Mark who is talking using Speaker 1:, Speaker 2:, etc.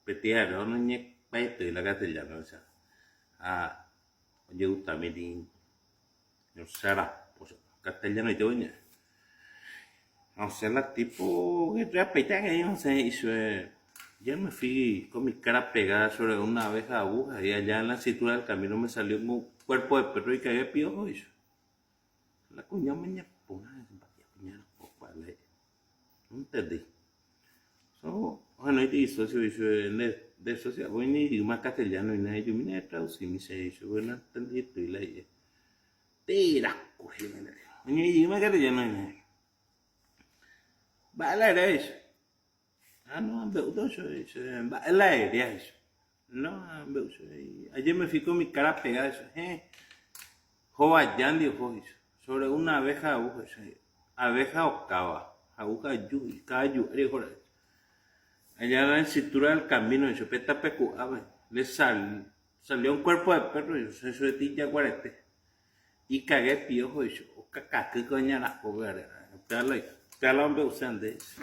Speaker 1: Petiaro no ñe paito y la castellano, o sea. Ah, yo también no será, pues castellano y doña. O sea, la tipo que repita que yo no sé, hizo. Yo me fui con mi cara pegada sobre una abeja aguja y allá en la cintura del camino me salió un cuerpo de perro y caí de piojo. Y la cuña me ñapó, simpatía, cuña, vale, no entendí. So, bueno, y hizo eso de social, voy ni idioma castellano y nada, yo me traducí, me dice eso, bueno, entendí esto y la dije, tira, cogí, me la dijo, ni idioma castellano y nada, vale, era eso. Ah, no, em biểu tôi rồi bạn lẻ đi eso. No, em biểu rồi. Ayer me fui con mi cara pegada eso. Joa Yandy eso. Sobre una abeja aguja eso. Abeja octava. Aguja yu, cayu, allá en la cintura del camino, eso peta pecu, salió un cuerpo de perro, eso de tilla guarete. Y cagué piojo eso. O caca, que coña la pobre. Te la hombre usando eso.